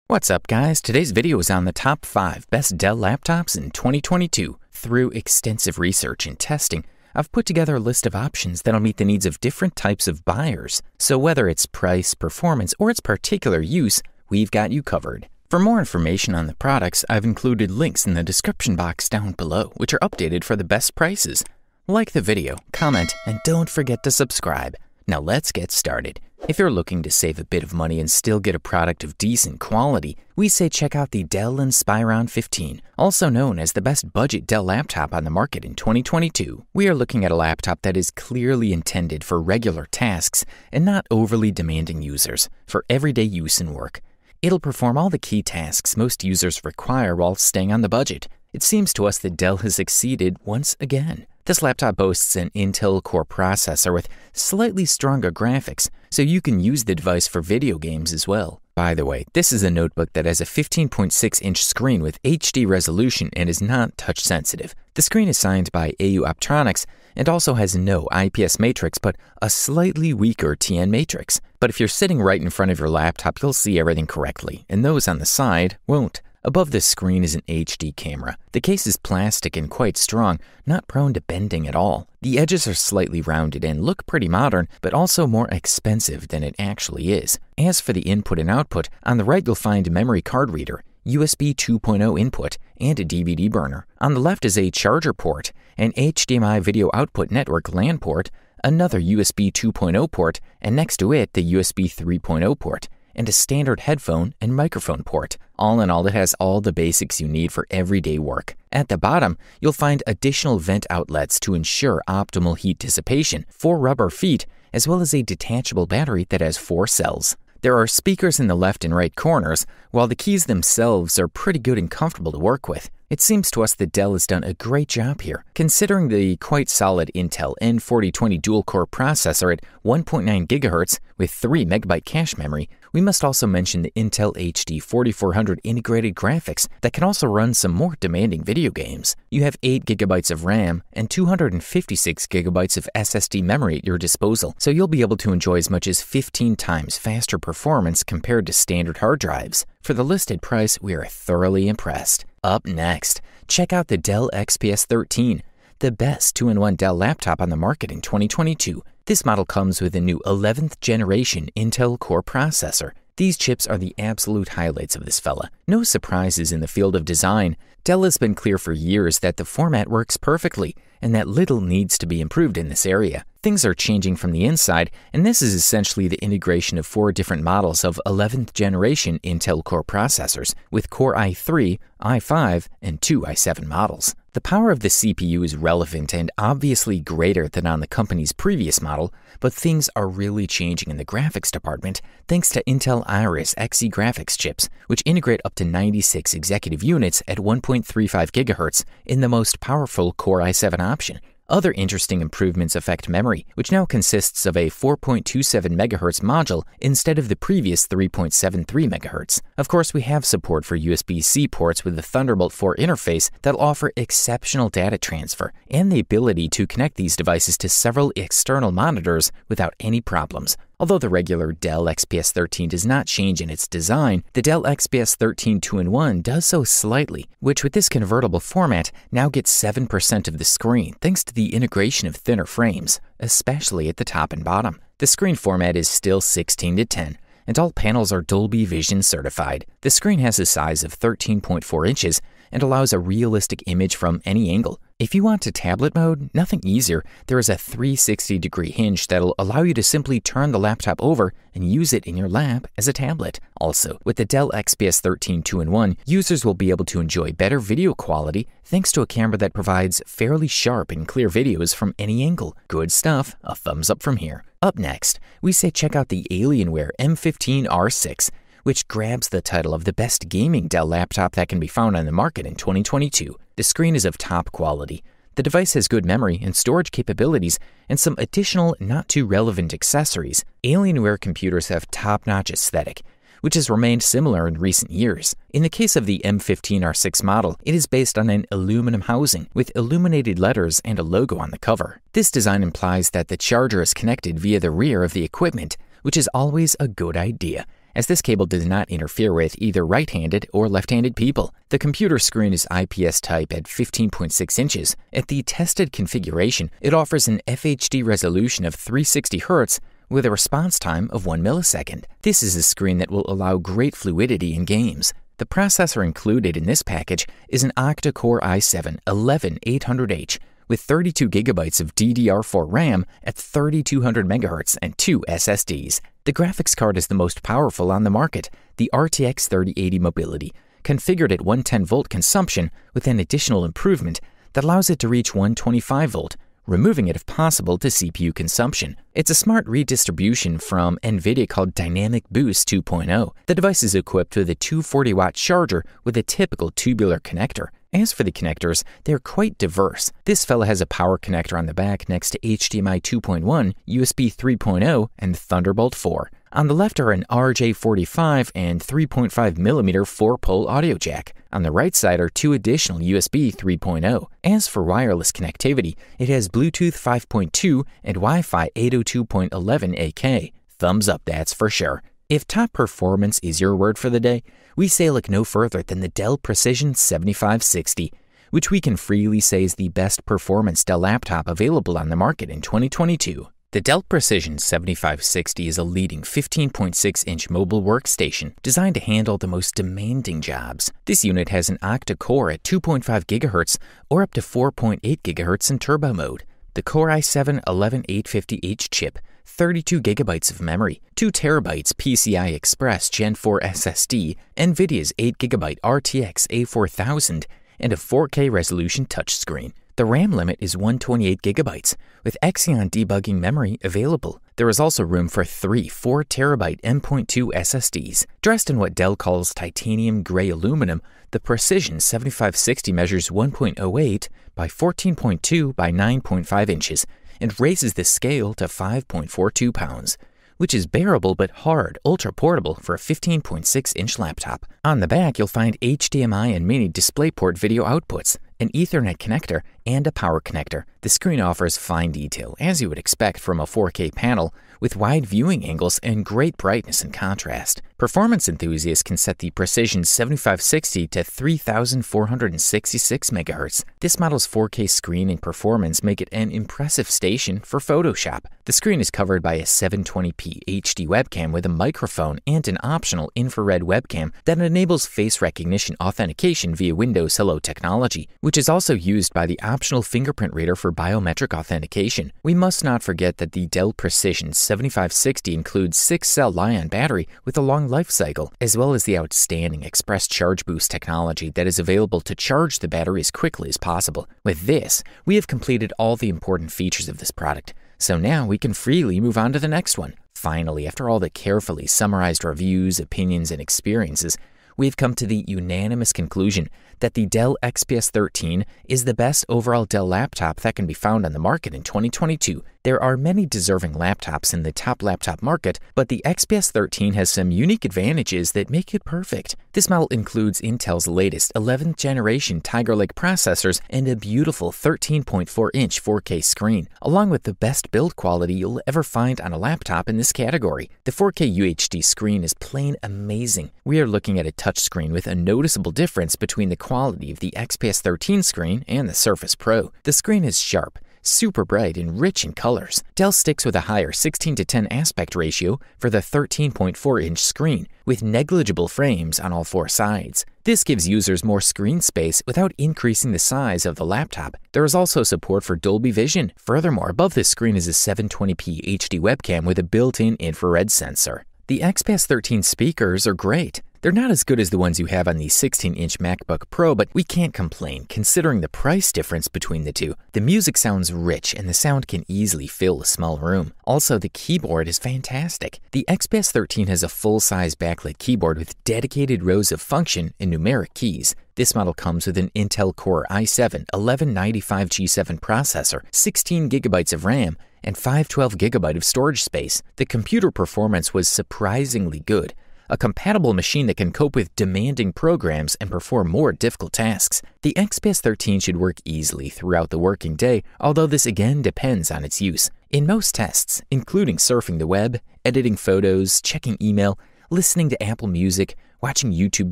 What's up, guys? Today's video is on the top 5 best Dell laptops in 2022. Through extensive research and testing, I've put together a list of options that'll meet the needs of different types of buyers. So whether it's price, performance, or its particular use, we've got you covered. For more information on the products, I've included links in the description box down below, which are updated for the best prices. Like the video, comment, and don't forget to subscribe. Now let's get started. If you're looking to save a bit of money and still get a product of decent quality, we say check out the Dell Inspiron 15, also known as the best budget Dell laptop on the market in 2022. We are looking at a laptop that is clearly intended for regular tasks and not overly demanding users, for everyday use and work. It'll perform all the key tasks most users require while staying on the budget. It seems to us that Dell has succeeded once again. This laptop boasts an Intel Core processor with slightly stronger graphics, so you can use the device for video games as well. By the way, this is a notebook that has a 15.6-inch screen with HD resolution and is not touch sensitive. The screen is signed by AU Optronics and also has no IPS matrix but a slightly weaker TN matrix. But if you're sitting right in front of your laptop, you'll see everything correctly, and those on the side won't. Above the screen is an HD camera. The case is plastic and quite strong, not prone to bending at all. The edges are slightly rounded and look pretty modern, but also more expensive than it actually is. As for the input and output, on the right you'll find a memory card reader, USB 2.0 input, and a DVD burner. On the left is a charger port, an HDMI video output network LAN port, another USB 2.0 port, and next to it the USB 3.0 port, and a standard headphone and microphone port. All in all, it has all the basics you need for everyday work. At the bottom, you'll find additional vent outlets to ensure optimal heat dissipation, 4 rubber feet, as well as a detachable battery that has 4 cells. There are speakers in the left and right corners, while the keys themselves are pretty good and comfortable to work with. It seems to us that Dell has done a great job here. Considering the quite solid Intel N4020 dual-core processor at 1.9 GHz with 3 MB cache memory, we must also mention the Intel HD 4400 integrated graphics that can also run some more demanding video games. You have 8 GB of RAM and 256 GB of SSD memory at your disposal, so you'll be able to enjoy as much as 15 times faster performance compared to standard hard drives. For the listed price, we are thoroughly impressed. Up next, check out the Dell XPS 13, the best 2-in-1 Dell laptop on the market in 2022. This model comes with a new 11th generation Intel Core processor. These chips are the absolute highlights of this fella. No surprises in the field of design. Dell has been clear for years that the format works perfectly and that little needs to be improved in this area. Things are changing from the inside, and this is essentially the integration of 4 different models of 11th generation Intel Core processors with Core i3, i5, and 2 i7 models. The power of the CPU is relevant and obviously greater than on the company's previous model, but things are really changing in the graphics department thanks to Intel Iris Xe graphics chips, which integrate up to 96 executive units at 1.35 GHz in the most powerful Core i7 option. Other interesting improvements affect memory, which now consists of a 4.27 MHz module instead of the previous 3.73 MHz. Of course, we have support for USB-C ports with the Thunderbolt 4 interface that'll offer exceptional data transfer and the ability to connect these devices to several external monitors without any problems. Although the regular Dell XPS 13 does not change in its design, the Dell XPS 13 2-in-1 does so slightly, which with this convertible format now gets 7% of the screen thanks to the integration of thinner frames, especially at the top and bottom. The screen format is still 16:10, and all panels are Dolby Vision certified. The screen has a size of 13.4 inches and allows a realistic image from any angle. If you want to tablet mode, nothing easier. There is a 360-degree hinge that'll allow you to simply turn the laptop over and use it in your lap as a tablet. Also, with the Dell XPS 13 2-in-1, users will be able to enjoy better video quality thanks to a camera that provides fairly sharp and clear videos from any angle. Good stuff. A thumbs up from here. Up next, we say check out the Alienware M15 R6, which grabs the title of the best gaming Dell laptop that can be found on the market in 2022. The screen is of top quality. The device has good memory and storage capabilities and some additional not-too-relevant accessories. Alienware computers have top-notch aesthetic, which has remained similar in recent years. In the case of the M15 R6 model, it is based on an aluminum housing with illuminated letters and a logo on the cover. This design implies that the charger is connected via the rear of the equipment, which is always a good idea, as this cable does not interfere with either right-handed or left-handed people. The computer screen is IPS type at 15.6 inches. At the tested configuration, it offers an FHD resolution of 360 Hz with a response time of 1 millisecond. This is a screen that will allow great fluidity in games. The processor included in this package is an octa-core i7-11800H with 32 gigabytes of DDR4 RAM at 3200 MHz and 2 SSDs. The graphics card is the most powerful on the market, the RTX 3080 Mobility, configured at 110-volt consumption with an additional improvement that allows it to reach 125-volt, removing it if possible to CPU consumption. It's a smart redistribution from NVIDIA called Dynamic Boost 2.0. The device is equipped with a 240-watt charger with a typical tubular connector. As for the connectors, they're quite diverse. This fella has a power connector on the back next to HDMI 2.1, USB 3.0, and Thunderbolt 4. On the left are an RJ45 and 3.5mm 4-pole audio jack. On the right side are two additional USB 3.0. As for wireless connectivity, it has Bluetooth 5.2 and Wi-Fi 802.11 AK. Thumbs up, that's for sure. If top performance is your word for the day, we say look no further than the Dell Precision 7560, which we can freely say is the best performance Dell laptop available on the market in 2022. The Dell Precision 7560 is a leading 15.6-inch mobile workstation designed to handle the most demanding jobs. This unit has an octa-core at 2.5 GHz or up to 4.8 GHz in turbo mode. The Core i7-11850H chip, 32 gigabytes of memory, 2 terabytes PCI Express Gen 4 SSD, NVIDIA's 8 gigabyte RTX A4000, and a 4K resolution touchscreen. The RAM limit is 128 gigabytes, with Xeon debugging memory available. There is also room for 3 4TB M.2 SSDs. Dressed in what Dell calls titanium gray aluminum, the Precision 7560 measures 1.08 by 14.2 by 9.5 inches and raises the scale to 5.42 pounds, which is bearable but hard, ultra-portable for a 15.6-inch laptop. On the back, you'll find HDMI and mini DisplayPort video outputs, an Ethernet connector, and a power connector. The screen offers fine detail, as you would expect from a 4K panel, with wide viewing angles and great brightness and contrast. Performance enthusiasts can set the Precision 7560 to 3466 MHz. This model's 4K screen and performance make it an impressive station for Photoshop. The screen is covered by a 720p HD webcam with a microphone and an optional infrared webcam that enables face recognition authentication via Windows Hello technology, which is also used by the optional fingerprint reader for biometric authentication. We must not forget that the Dell Precision 7560 includes 6-cell Li-ion battery with a long life cycle, as well as the outstanding Express Charge Boost technology that is available to charge the battery as quickly as possible. With this, we have completed all the important features of this product, so now we can freely move on to the next one. Finally, after all the carefully summarized reviews, opinions, and experiences, we've come to the unanimous conclusion that the Dell XPS 13 is the best overall Dell laptop that can be found on the market in 2022. There are many deserving laptops in the top laptop market, but the XPS 13 has some unique advantages that make it perfect. This model includes Intel's latest 11th generation Tiger Lake processors and a beautiful 13.4-inch 4K screen, along with the best build quality you'll ever find on a laptop in this category. The 4K UHD screen is plain amazing. We are looking at a touchscreen with a noticeable difference between the quality of the XPS 13 screen and the Surface Pro. The screen is sharp, super bright, and rich in colors. Dell sticks with a higher 16:10 aspect ratio for the 13.4-inch screen, with negligible frames on all 4 sides. This gives users more screen space without increasing the size of the laptop. There is also support for Dolby Vision. Furthermore, above the screen is a 720p HD webcam with a built-in infrared sensor. The XPS 13 speakers are great. They're not as good as the ones you have on the 16-inch MacBook Pro, but we can't complain considering the price difference between the two. The music sounds rich and the sound can easily fill a small room. Also, the keyboard is fantastic. The XPS 13 has a full-size backlit keyboard with dedicated rows of function and numeric keys. This model comes with an Intel Core i7-11950G7 processor, 16 gigabytes of RAM, and 512 gigabyte of storage space. The computer performance was surprisingly good. A compatible machine that can cope with demanding programs and perform more difficult tasks. The XPS 13 should work easily throughout the working day, although this again depends on its use. In most tests, including surfing the web, editing photos, checking email, listening to Apple Music, watching YouTube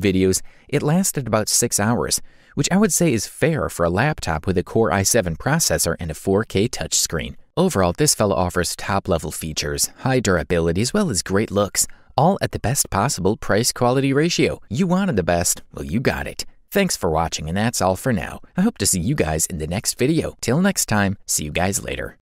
videos. It lasted about 6 hours, which I would say is fair for a laptop with a Core i7 processor and a 4K touchscreen. Overall, this fella offers top-level features, high durability, as well as great looks, all at the best possible price-quality ratio. You wanted the best, well, you got it. Thanks for watching, and that's all for now. I hope to see you guys in the next video. Till next time, see you guys later.